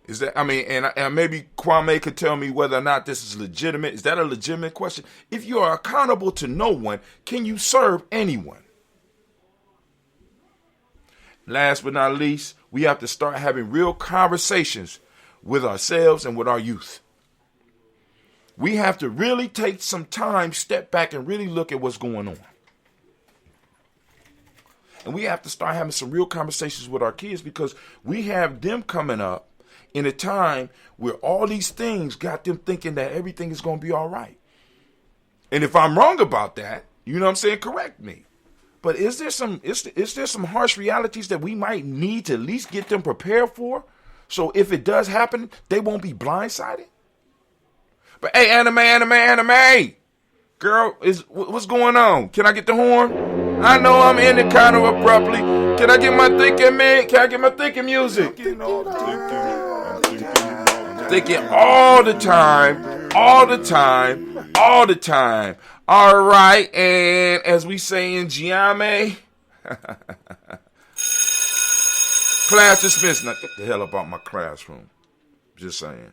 Is that, and maybe Kwame could tell me whether or not this is legitimate. Is that a legitimate question? If you are accountable to no one, can you serve anyone? Last but not least, we have to start having real conversations with ourselves and with our youth. We have to really take some time, step back, and really look at what's going on. And we have to start having some real conversations with our kids, because we have them coming up in a time where all these things got them thinking that everything is going to be all right. And if I'm wrong about that, you know what I'm saying, correct me. But is there some harsh realities that we might need to at least get them prepared for? So if it does happen, they won't be blindsided? But hey, anime. Girl, what's going on? Can I get the horn? I know I'm ending kind of abruptly. Can I get my thinking, man? Can I get my thinking music? Thinking all the time. All right, and as we say in Gye-Nyame, class dismissed. Now get the hell up out my classroom. Just saying.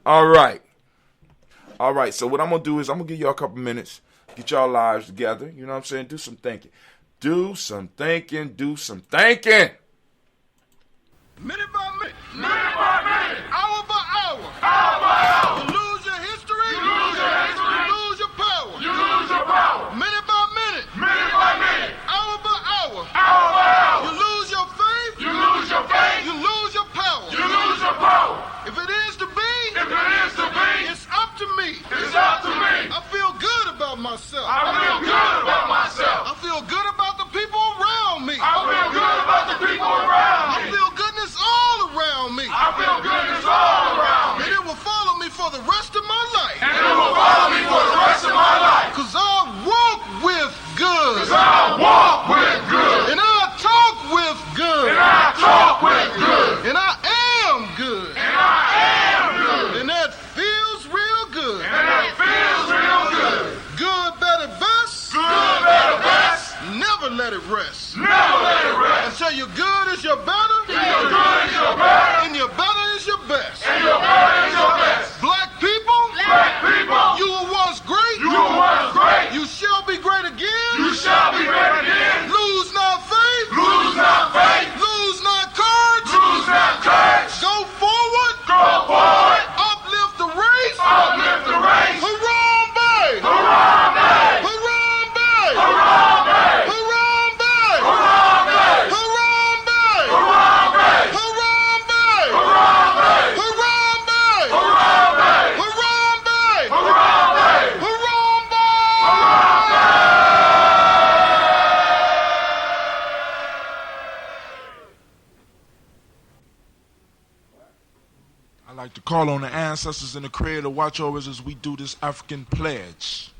All right, so what I'm going to do is I'm going to give y'all a couple minutes, get y'all lives together, you know what I'm saying, do some thinking. Minute by minute, hour by hour, you lose your history, you lose your power, minute by minute, hour by hour, you lose your faith, you lose your power, if it is to be, it's up to me, I feel good about myself, I feel good about the people around me, I feel goodness all around me, and it will follow me for the rest of my life, cause I walk with good, and I talk with good, and I am good, and that feels real good, good, better, best, never let it rest, until your good is your better, and your better is your best, black people, you were once great, you shall be great again, like to call on the ancestors and the Creator to watch over us as we do this African pledge.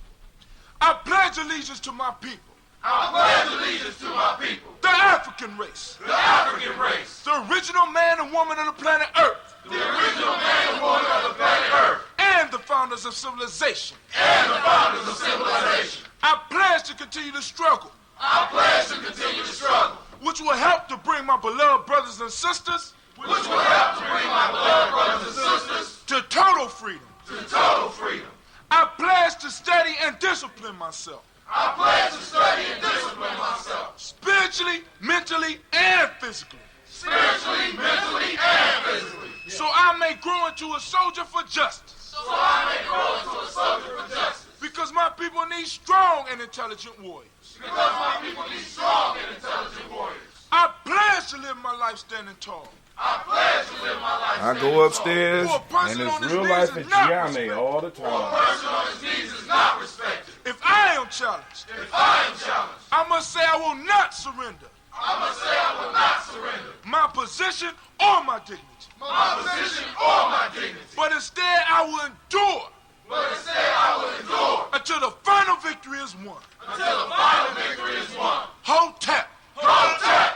I pledge allegiance to my people. I pledge allegiance to my people. The African race. The African race. The original man and woman of the planet Earth. The original man and woman of the planet Earth. And the founders of civilization. And the founders of civilization. I pledge to continue to struggle. I pledge to continue to struggle. Which will help to bring my beloved brothers and sisters. Which will help to bring my beloved brothers and sisters. To total freedom. To total freedom. I pledge to study and discipline myself. I pledge to study and discipline myself. Spiritually, mentally, and physically. Spiritually, mentally, and physically. So I may grow into a soldier for justice. So I may grow into a soldier for justice. Because my people need strong and intelligent warriors. Because my people need strong and intelligent warriors. I pledge to live my life standing tall. I pledge to live my life I standing go upstairs, tall. and it's real life at Gye-Nyame all the A time. person on his knees is not respected. If I am challenged, If I am challenged, I must say I will not surrender I must say I will not surrender my position or my dignity. my position or my dignity. But instead I will endure But instead I will endure until the final victory is won. until the final victory is won. Hold tap. Hold tight.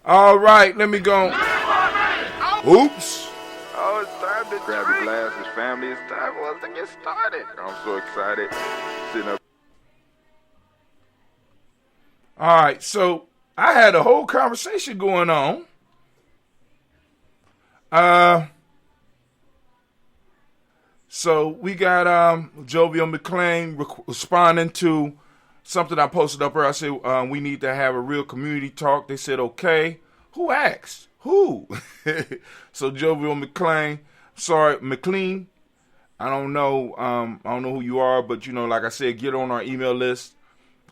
All right, let me go. Oops. Oh, it's time to grab your glasses, family. It's time for us to get started. I'm so excited. Sitting up. All right, so I had a whole conversation going on. So we got Jovial McClain responding to something I posted up here. I said we need to have a real community talk. They said okay. Who asked? Who? So Jovial McClain, McLean. I don't know who you are, but like I said, get on our email list,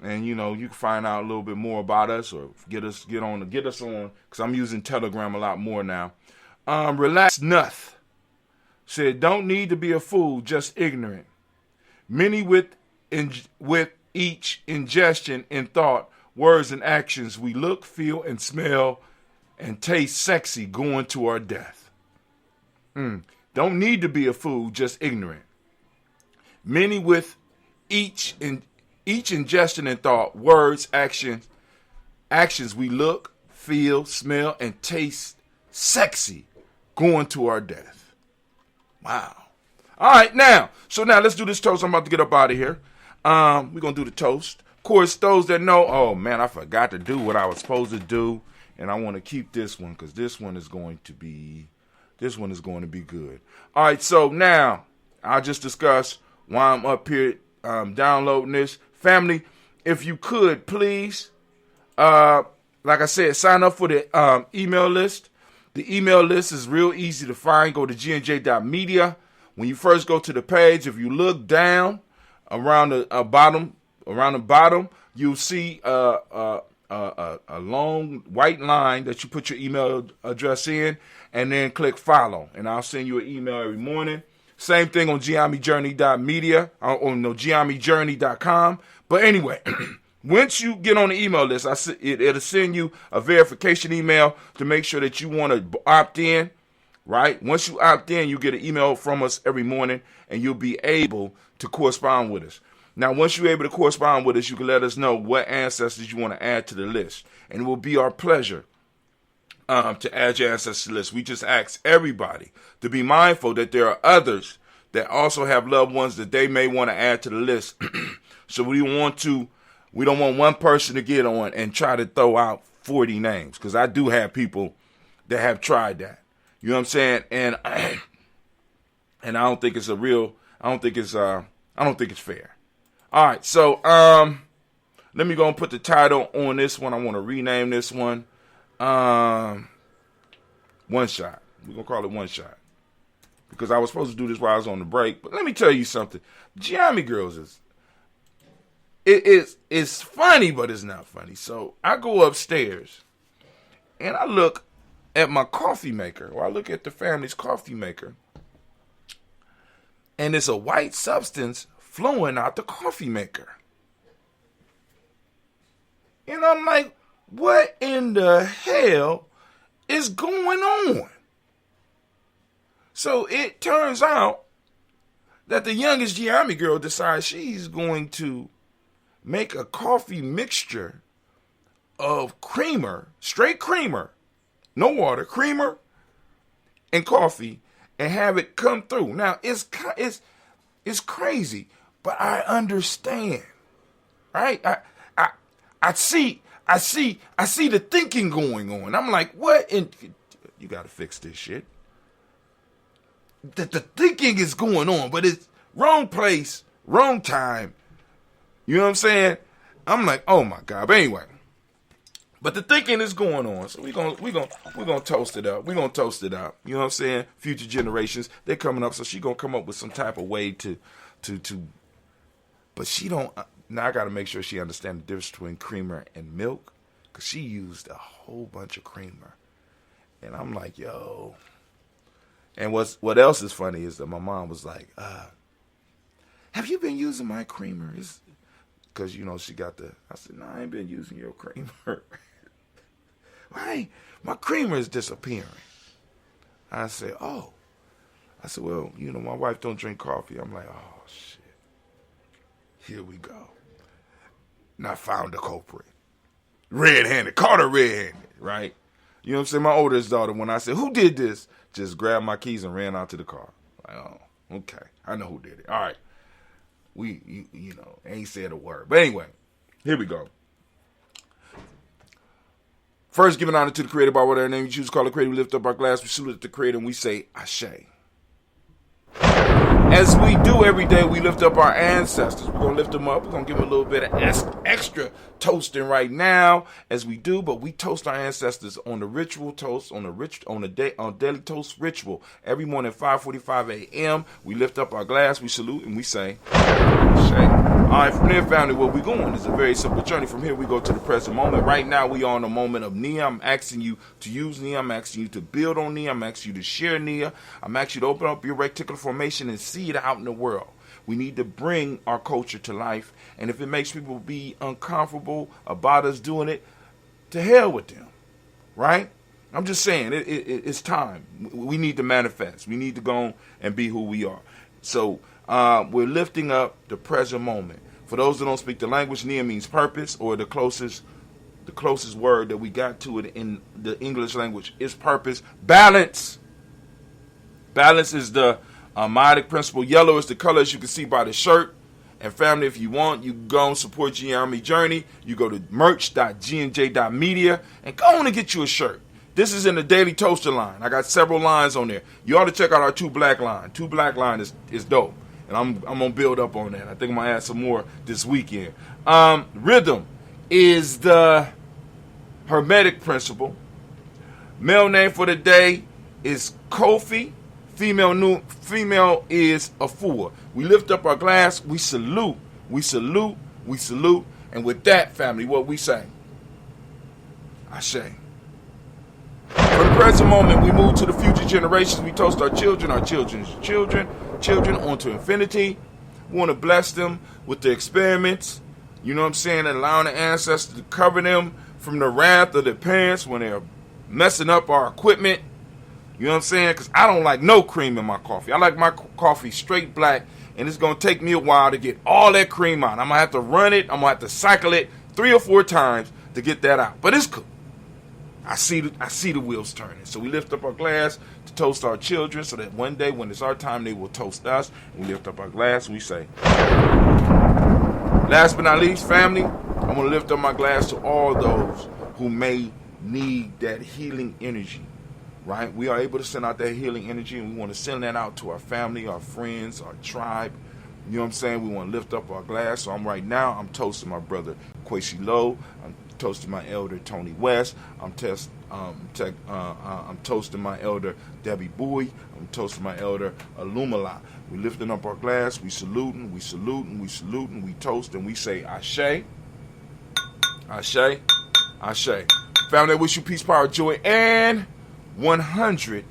and you can find out a little bit more about us, or get us on, because I'm using Telegram a lot more now. Relax Nuth said, don't need to be a fool, just ignorant. Many with each ingestion in thought, words, and actions, we look, feel, and smell, and taste sexy going to our death. Don't need to be a fool, just ignorant. Many with each ingestion in thought, words, actions, we look, feel, smell, and taste sexy going to our death. Wow. All right, now let's do this toast. I'm about to get up out of here. We're going to do the toast. Of course, those that know, oh man, I forgot to do what I was supposed to do, and I want to keep this one because this one is going to be good. All right, so now I'll just discuss why I'm up here downloading this. Family, if you could, please, like I said, sign up for the email list. The email list is real easy to find. Go to gnj.media. When you first go to the page, if you look down around the bottom, you'll see a long white line that you put your email address in, and then click follow, and I'll send you an email every morning. Same thing on Gye-Nyame Gye-Nyame.com. But anyway, once you get on the email list, it'll send you a verification email to make sure that you want to opt in, right? Once you opt in, you get an email from us every morning, and you'll be able to correspond with us. Now, once you're able to correspond with us, you can let us know what ancestors you want to add to the list. And it will be our pleasure to add your ancestors to the list. We just ask everybody to be mindful that there are others that also have loved ones that they may want to add to the list. So we don't want one person to get on and try to throw out 40 names, because I do have people that have tried that. You know what I'm saying? And I don't think it's fair. All right, so let me go and put the title on this one. I want to rename this one One Shot. We're going to call it One Shot, because I was supposed to do this while I was on the break. But let me tell you something. Gye-Nyame girls it's funny, but it's not funny. So I go upstairs, and I look at my coffee maker, or I look at the family's coffee maker, and it's a white substance flowing out the coffee maker. And I'm like, what in the hell is going on? So it turns out that the youngest Gye-Nyame girl decides she's going to make a coffee mixture of creamer, straight creamer, no water, creamer and coffee, and have it come through. Now it's crazy, but I understand, right? I see the thinking going on. I'm like, what? And you got to fix this shit. The thinking is going on, but it's wrong place, wrong time. You know what I'm saying? I'm like, oh my God. But anyway, but the thinking is going on, so we're gonna toast it up. We're gonna toast it up. You know what I'm saying? Future generations, they're coming up, so she gonna come up with some type of way to. But she don't. Now I gotta make sure she understands the difference between creamer and milk, cause she used a whole bunch of creamer, and I'm like, yo. And what else is funny is that my mom was like, have you been using my creamer? Because, you know, she got the, I said, no, I ain't been using your creamer. Why? My creamer is disappearing. I said, oh. I said, well, you know, my wife don't drink coffee. I'm like, oh, shit. Here we go. And I found the culprit. Red-handed. Caught her red-handed, right? You know what I'm saying? My oldest daughter, when I said, who did this? Just grabbed my keys and ran out to the car. Like, oh, okay. I know who did it. All right. You know, ain't said a word. But anyway, here we go. First, giving honor to the Creator by whatever name you choose to call the Creator. We lift up our glass, we salute the Creator, and we say, Ashe. As we do every day, we lift up our ancestors. We're going to lift them up. We're going to give them a little bit of extra toasting right now as we do, but we toast our ancestors on the ritual toast, on daily toast ritual. Every morning at 5:45 a.m., we lift up our glass, we salute, and we say, Ashe. All right, from there, family, where we going is a very simple journey. From here, we go to the present moment. Right now, we are in a moment of Nia. I'm asking you to use Nia. I'm asking you to build on Nia. I'm asking you to share Nia. I'm asking you to open up your reticular formation and see it out in the world. We need to bring our culture to life. And if it makes people be uncomfortable about us doing it, to hell with them, right? I'm just saying, it's time. We need to manifest. We need to go and be who we are. So we're lifting up the present moment. For those that don't speak the language, Nia means purpose, or the closest word that we got to it in the English language is purpose. Balance. Balance is the myotic principle. Yellow is the color, as you can see by the shirt. And family, if you want, you can go and support Gye-Nyame Journey. You go to merch.gnj.media and go on and get you a shirt. This is in the Daily Toaster line. I got several lines on there. You ought to check out our 2 Black line. 2 Black line is dope. And I'm going to build up on that. I think I'm going to add some more this weekend. Rhythm is the Hermetic principle. Male name for the day is Kofi. Female is Afua. We lift up our glass. We salute. We salute. We salute. And with that, family, what we say? Ashe. For the present moment, we move to the future generations. We toast our children's children onto infinity. We want to bless them with the experiments, you know what I'm saying, and allowing the ancestors to cover them from the wrath of their parents when they're messing up our equipment. You know what I'm saying? Because I don't like no cream in my coffee. I like my coffee straight black, and it's going to take me a while to get all that cream out. I'm going to have to run it. I'm going to have to cycle it 3 or 4 times to get that out. But it's cool. I see the wheels turning. So we lift up our glass to toast our children so that one day when it's our time, they will toast us. And we lift up our glass and we say, last but not least, family, I'm going to lift up my glass to all those who may need that healing energy, right? We are able to send out that healing energy, and we want to send that out to our family, our friends, our tribe. You know what I'm saying? We want to lift up our glass. So I'm toasting my brother Kwesi Lowe. I'm toasting my elder Tony West. I'm toasting my elder Debbie Bowie. I'm toasting my elder Alumala. We lifting up our glass. We saluting. We saluting. We saluting. We toast and we say Ashe, Ashe, Ashe. Family, I wish you peace, power, joy, and 100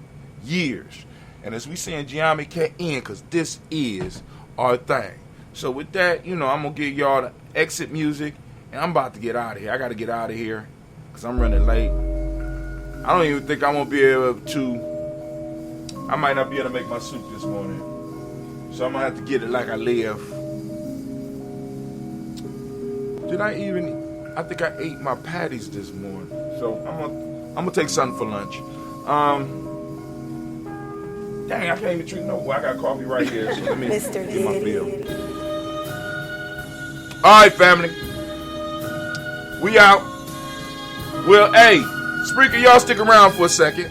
years. And as we say in Gye-Nyame, can't end, because this is our thing. So with that, I'm gonna give y'all the exit music. And I'm about to get out of here. I got to get out of here because I'm running late. I don't even think I'm gonna be able to. I might not be able to make my soup this morning, so I'm gonna have to get it like I live. Did I even? I think I ate my patties this morning, so I'm gonna take something for lunch. Dang, I can't even drink no. Well, I got coffee right here. So let me get my bill. All right, family. We out. Well, hey, Spreaker, y'all stick around for a second.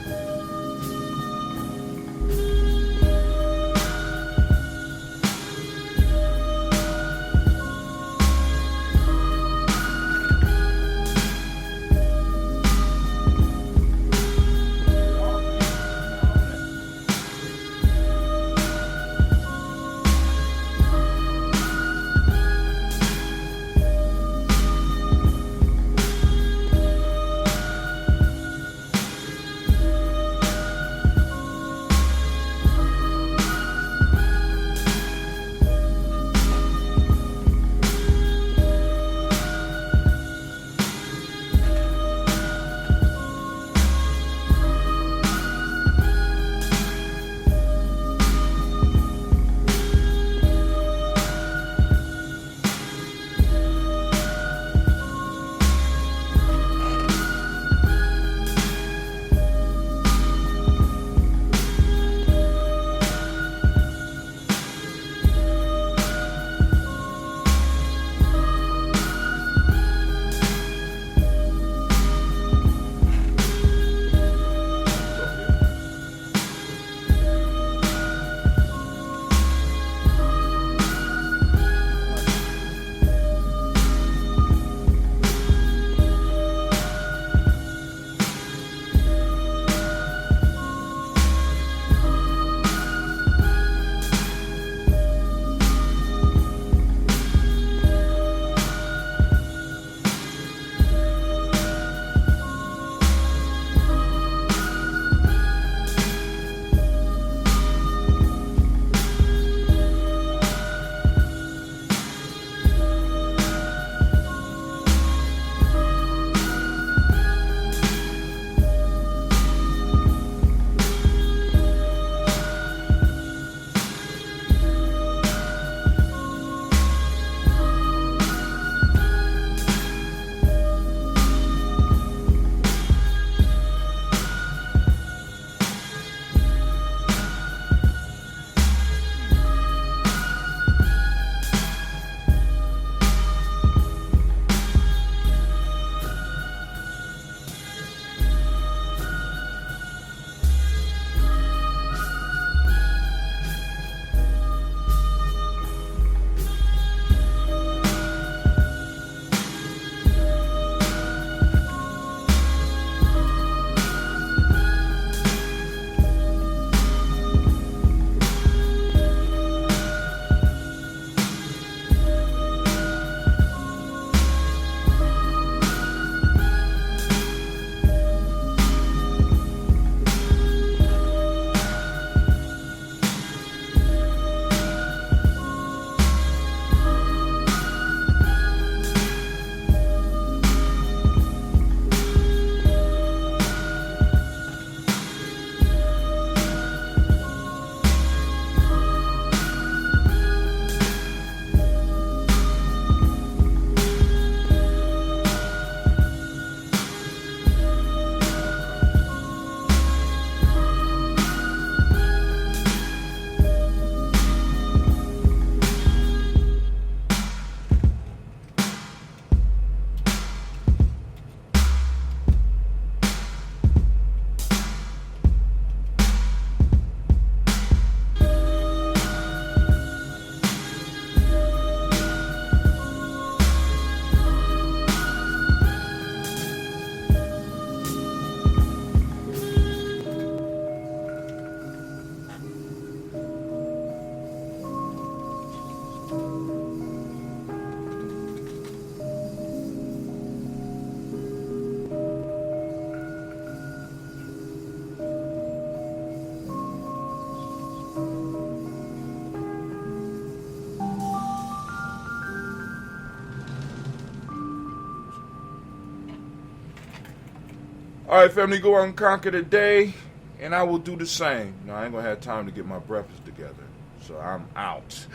All right, family, go out and conquer the day, and I will do the same. No, I ain't gonna have time to get my breakfast together, so I'm out.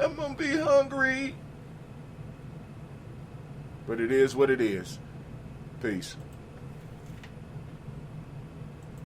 I'm gonna be hungry. But it is what it is. Peace.